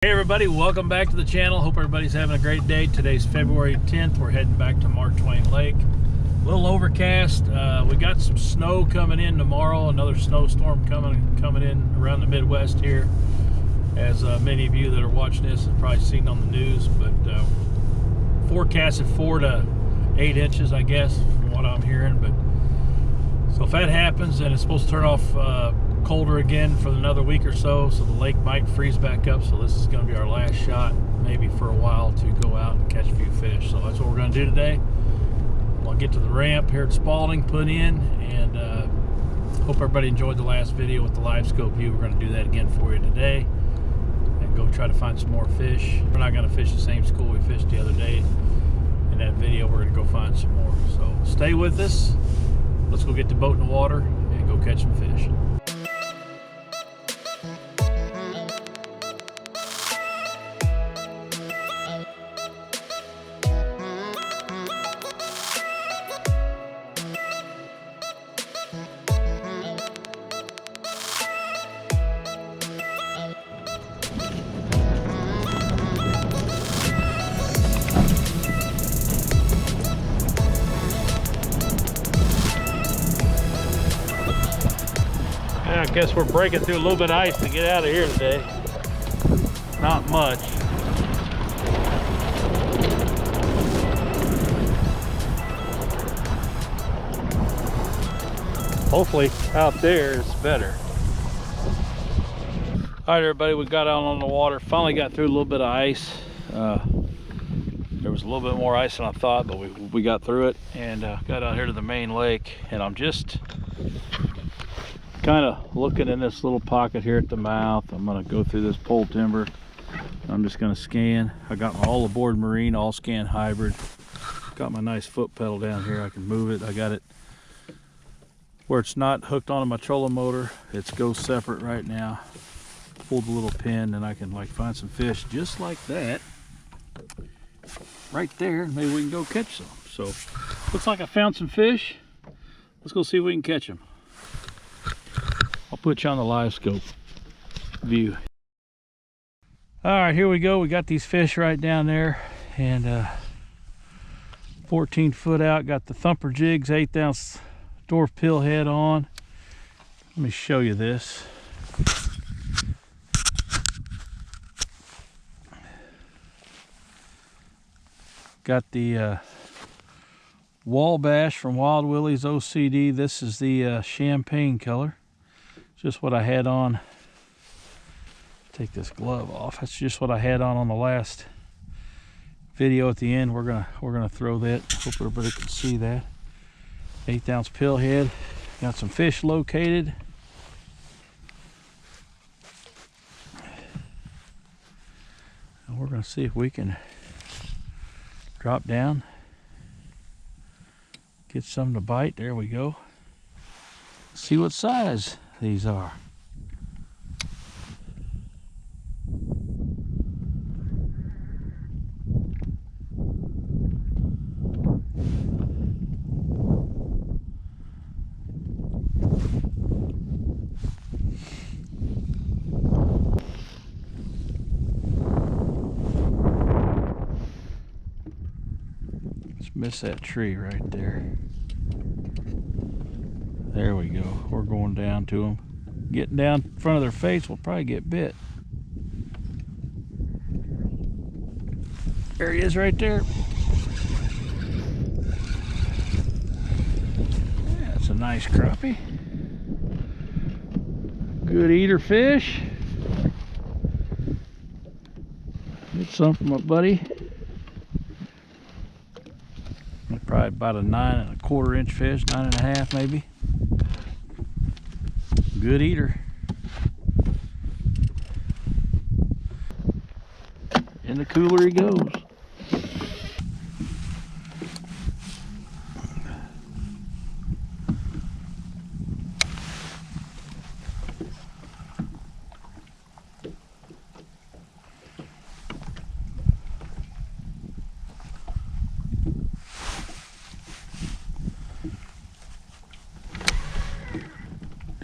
Hey everybody, welcome back to the channel. Hope everybody's having a great day. Today's February 10th. We're heading back to Twain Lake. A little overcast. We got some snow coming in tomorrow. Another snowstorm coming in around the Midwest here. As many of you that are watching this have probably seen on the news, but forecasted 4 to 8 inches, I guess, from what I'm hearing. But so if that happens, then it's supposed to turn off colder again for another week or so, so the lake might freeze back up. So this is going to be our last shot, maybe for a while, to go out and catch a few fish. So that's what we're going to do today. We'll get to the ramp here at Spalding, put in, and hope everybody enjoyed the last video with the live scope view. We're going to do that again for you today and go try to find some more fish. We're not going to fish the same school we fished the other day. In that video, we're going to go find some more. So stay with us. Let's go get the boat in the water and go catch some fish. I guess we're breaking through a little bit of ice to get out of here today. Not much. Hopefully out there it's better. All right, everybody, we got out on the water. Finally got through a little bit of ice. There was a little bit more ice than I thought, but we got through it and got out here to the main lake. And I'm just kind of looking in this little pocket here at the mouth. I'm going to go through this pole timber. I'm just going to scan. I got my all aboard marine all scan hybrid. Got my nice foot pedal down here. I can move it. I got it where it's not hooked onto my trolling motor. It goes separate right now. Pull the little pin and I can like find some fish just like that right there. Maybe we can go catch some. So looks like I found some fish. Let's go see if we can catch them. I'll put you on the live scope view. All right, here we go. We got these fish right down there, and 14 foot out. Got the thumper jigs, 1/8 ounce dwarf pill head on. Let me show you this. Got the Wabash from Wild Willie's OCD. This is the champagne color. Just what I had on. Take this glove off. That's just what I had on the last video. At the end, we're gonna throw that. Hope everybody can see that. 1/8 ounce pill head. Got some fish located. And we're gonna see if we can drop down, get some to bite. There we go. See what size these are. Just miss that tree right there. There we go. We're going down to them. Getting down in front of their face, we'll probably get bit. There he is right there. Yeah, that's a nice crappie. Good eater fish. Get some from my buddy. Probably about a 9 1/4 inch fish, 9 1/2 maybe. Good eater. In the cooler he goes.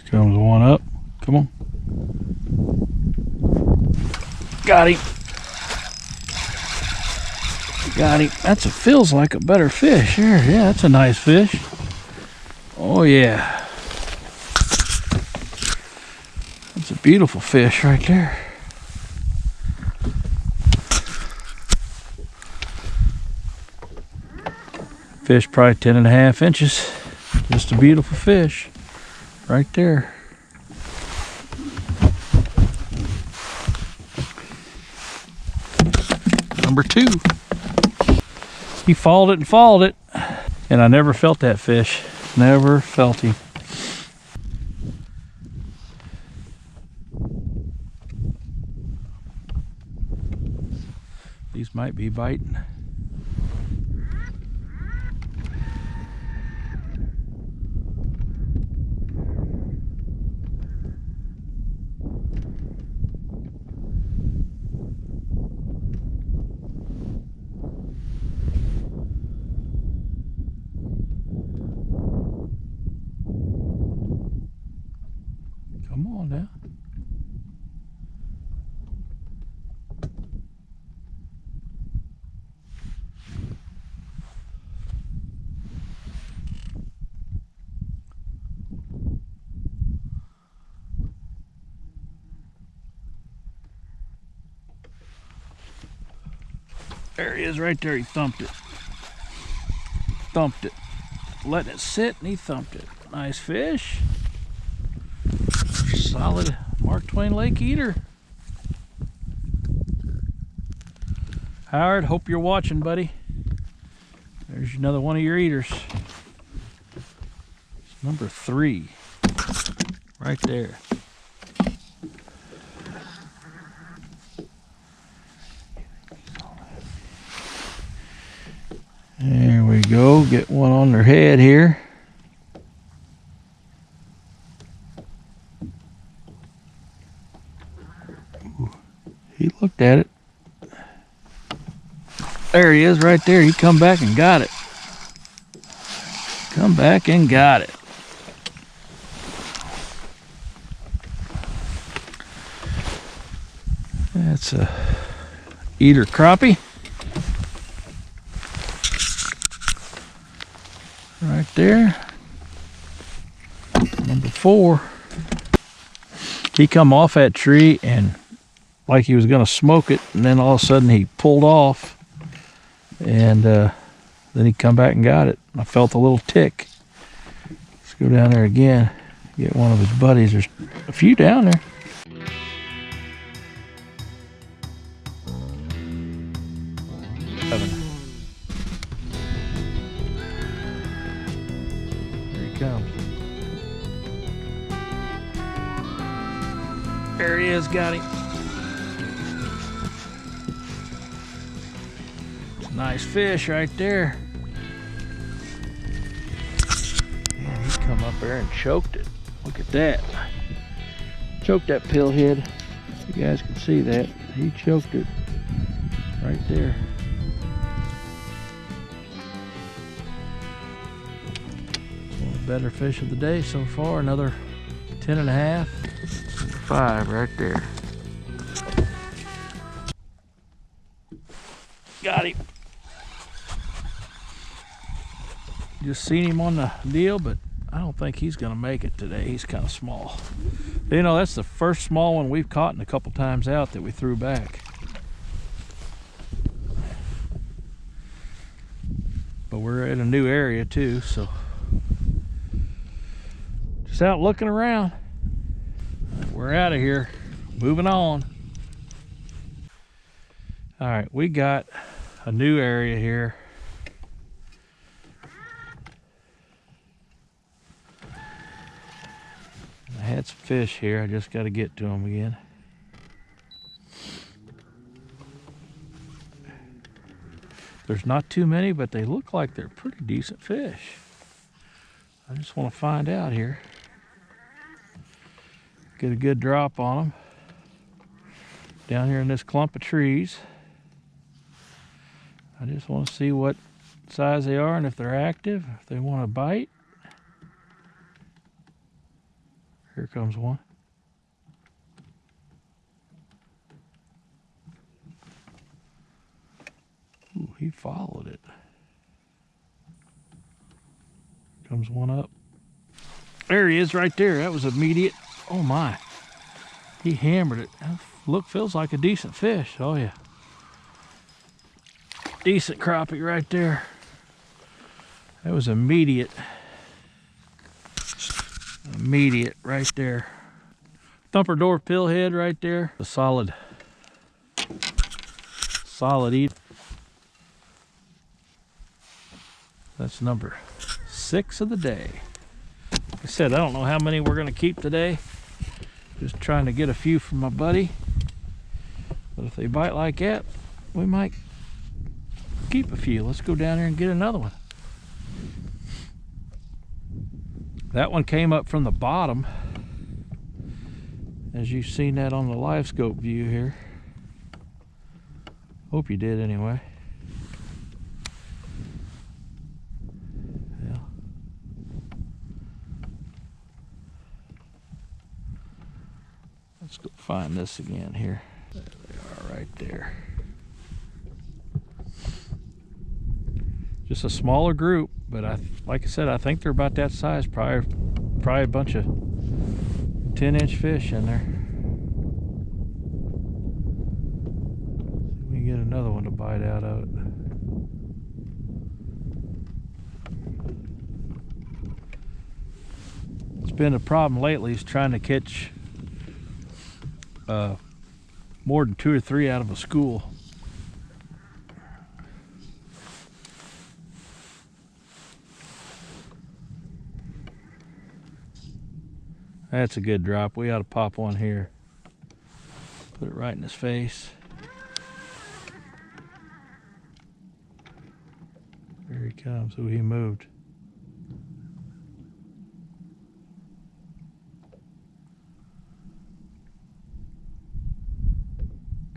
Comes one up. Come on. Got him. Got him. Feels like a better fish. There, yeah, that's a nice fish. Oh yeah. That's a beautiful fish right there. Fish probably 10.5 inches. Just a beautiful fish right there. Number 2. He followed it, and I never felt that fish. Never felt him. These might be biting. Come on now. There he is right there. He thumped it. Thumped it. Letting it sit, and he thumped it. Nice fish. Solid Mark Twain Lake eater. Howard, hope you're watching, buddy. There's another one of your eaters. It's number 3. Right there. There we go. Get one on their head here. Ooh, he looked at it. There he is right there. He come back and got it. Come back and got it. That's a eater crappie. Right there. Number 4. He come off that tree and like he was gonna smoke it, and then all of a sudden he pulled off, and then he come back and got it. I felt a little tick. Let's go down there again, get one of his buddies. There's a few down there. Comes. There he is, got him. It's a nice fish right there. Man, he come up there and choked it. Look at that. Choked that pillhead. You guys can see that. He choked it right there. Better fish of the day so far. Another 10.5. 5 right there. Got him. Just seen him on the deal, but I don't think he's gonna make it today. He's kind of small. You know, that's the first small one we've caught in a couple times out that we threw back. But we're in a new area too, so just out looking around. We're out of here. Moving on. All right, we got a new area here. I had some fish here. I just got to get to them again. There's not too many, but they look like they're pretty decent fish. I just want to find out here. Get a good drop on them. Down here in this clump of trees. I just want to see what size they are and if they're active, if they want to bite. Here comes one. He followed it. Comes one up. There he is right there. That was immediate. Oh my. He hammered it. Look, feels like a decent fish. Oh yeah. Decent crappie right there. That was immediate. Immediate right there. Thumper door pillhead right there. A solid eat. That's number 6 of the day. Like I said, I don't know how many we're going to keep today. Just trying to get a few from my buddy. But if they bite like that, we might keep a few. Let's go down there and get another one. That one came up from the bottom, as you've seen that on the live scope view here. Hope you did anyway. Yeah. Let's go find this again here. There they are right there. Just a smaller group, but like I said, I think they're about that size. Probably a bunch of 10-inch fish in there. We can get another one to bite out of it. It's been a problem lately is trying to catch more than 2 or 3 out of a school. That's a good drop. We ought to pop one here. Put it right in his face. There he comes. Oh, he moved.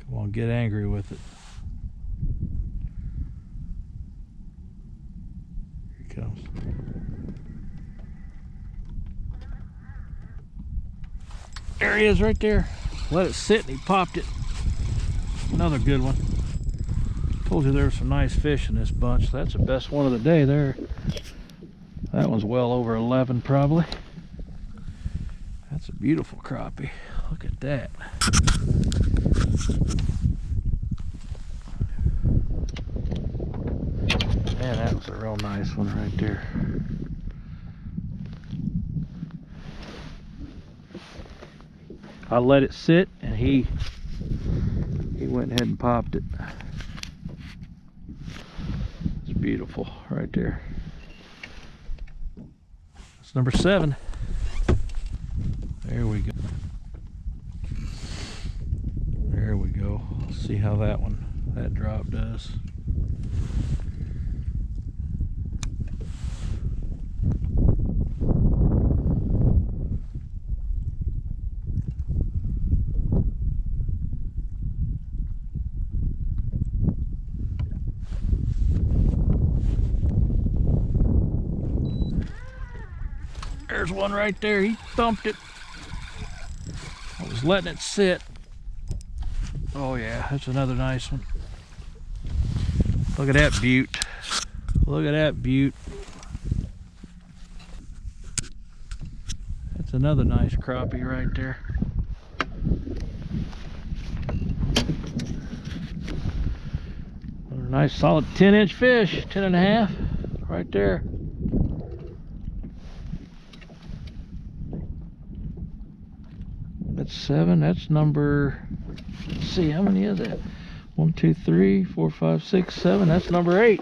Come on, get angry with it. Here he comes. There he is right there. Let it sit and he popped it. Another good one. Told you there were some nice fish in this bunch. That's the best one of the day there. That one's well over 11 probably. That's a beautiful crappie. Look at that. Man, that was a real nice one right there. I let it sit and he went ahead and popped it. It's beautiful right there. It's number 7. There we go. There we go. Let's see how that drop does. There's one right there. He thumped it. I was letting it sit. Oh yeah, that's another nice one. Look at that beaut. Look at that beaut. That's another nice crappie right there. Another nice solid 10-inch fish, 10.5 right there. That's 7. That's number, let's see, how many is that? 1, 2, 3, 4, 5, 6, 7. That's number 8.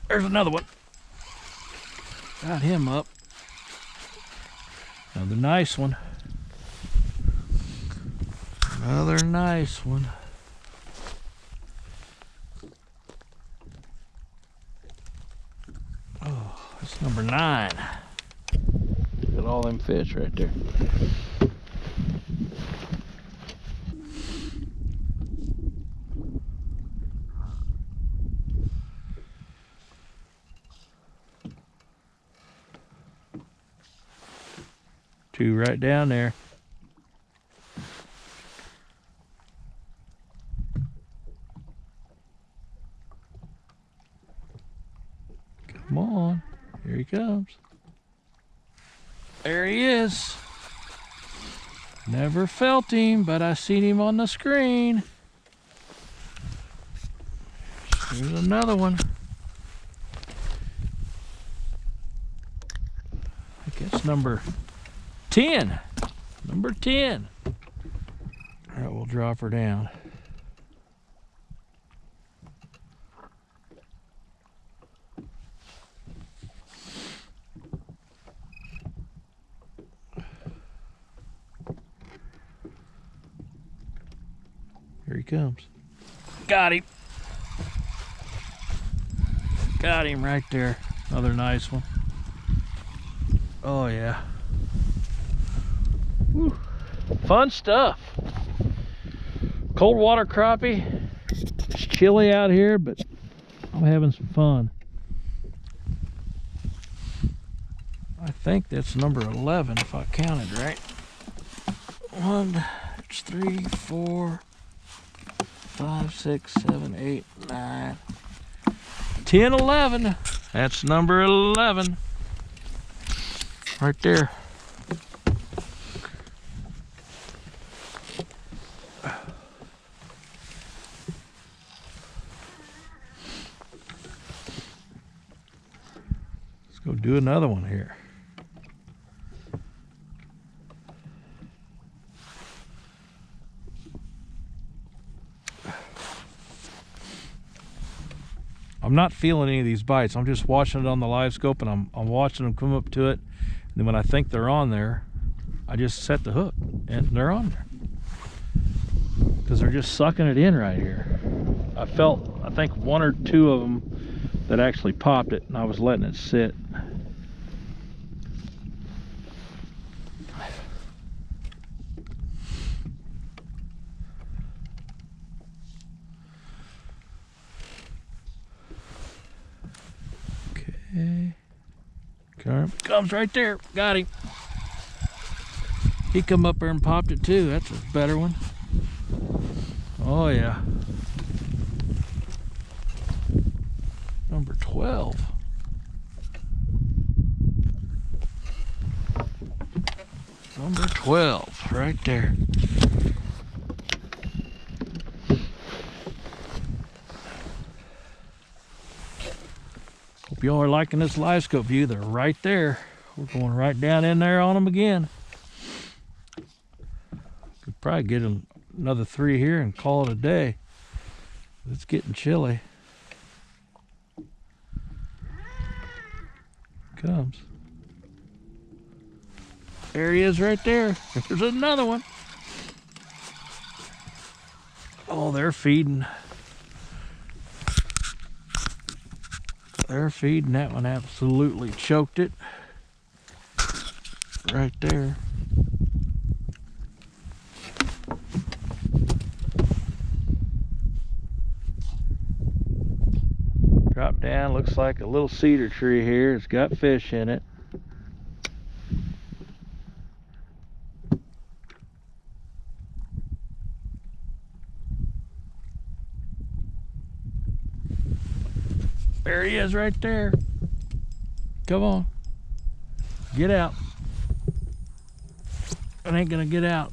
There's another one. Got him up. Another nice one. Another nice one. Oh, that's number 9. Look at all them fish right there. Two right down there. Come on. Here he comes. There he is. Never felt him, but I seen him on the screen. Here's another one. I think it's number 10. Number 10. All right, we'll drop her down. Here he comes. Got him. Got him right there. Another nice one. Oh yeah. Whew. Fun stuff. Cold water crappie. It's chilly out here, but I'm having some fun. I think that's number 11 if I counted right. 1, 2, 3, 4, 5, 6, 7, 8, 9, 10, 11. That's number 11. Right there. Let's go do another one here. I'm not feeling any of these bites. I'm just watching it on the live scope, and I'm watching them come up to it. And then when I think they're on there, I just set the hook and they're on there. Because they're just sucking it in right here. I think 1 or 2 of them that actually popped it, and I was letting it sit. Comes right there. Got him. He come up there and popped it too. That's a better one. Oh yeah. Number 12. Number 12 right there. Hope y'all are liking this live scope view. They're right there. We're going right down in there on them again. Could probably get another 3 here and call it a day. It's getting chilly. Comes. There he is right there. There's another one. Oh, they're feeding. They're feeding. That one absolutely choked it. Right there. Drop down. Looks like a little cedar tree here. It's got fish in it. There he is right there. Come on. Get out. It ain't gonna get out.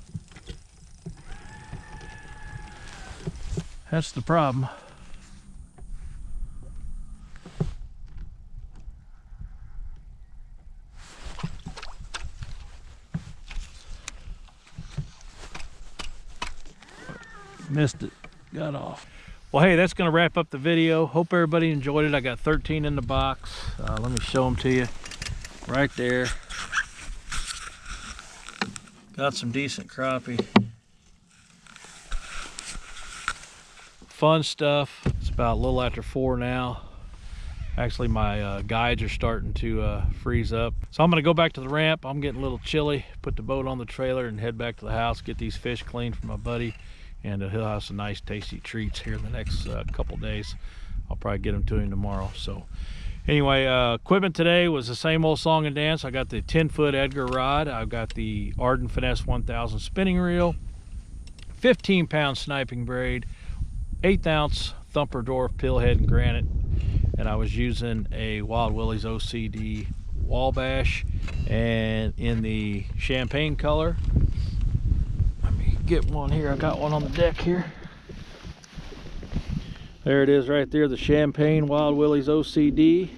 That's the problem. Missed it. Got off. Well, hey, that's going to wrap up the video. Hope everybody enjoyed it. I got 13 in the box. Let me show them to you. Right there. Got some decent crappie. Fun stuff. It's about a little after 4 now. Actually, my guides are starting to freeze up. So I'm going to go back to the ramp. I'm getting a little chilly. Put the boat on the trailer and head back to the house. Get these fish cleaned for my buddy. And he'll have some nice tasty treats here in the next couple days. I'll probably get them to him tomorrow. So Anyway, equipment today was the same old song and dance. I got the 10-foot Edgar rod. I've got the Arden Finesse 1000 spinning reel, 15-pound sniping braid, 1/8 ounce thumper dwarf pillhead and granite, and I was using a Wild Willie's OCD Wabash, and in the champagne color. Let me get one here. I got one on the deck here. There it is right there, the champagne Wild Willie's OCD.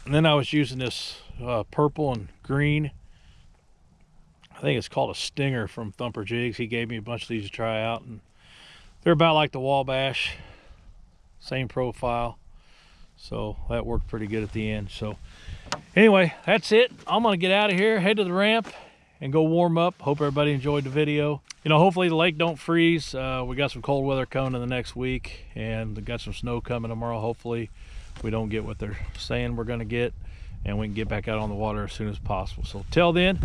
And then I was using this purple and green, I think it's called a Stinger from Thumper Jigs. He gave me a bunch of these to try out, and they're about like the Wabash, same profile, so that worked pretty good at the end. So anyway, that's it. I'm gonna get out of here, head to the ramp and go warm up. Hope everybody enjoyed the video. You know, hopefully the lake don't freeze. We got some cold weather coming in the next week, and we got some snow coming tomorrow. Hopefully we don't get what they're saying we're gonna get, and we can get back out on the water as soon as possible. So till then,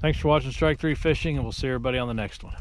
thanks for watching Strike 3 Fishing, and we'll see everybody on the next one.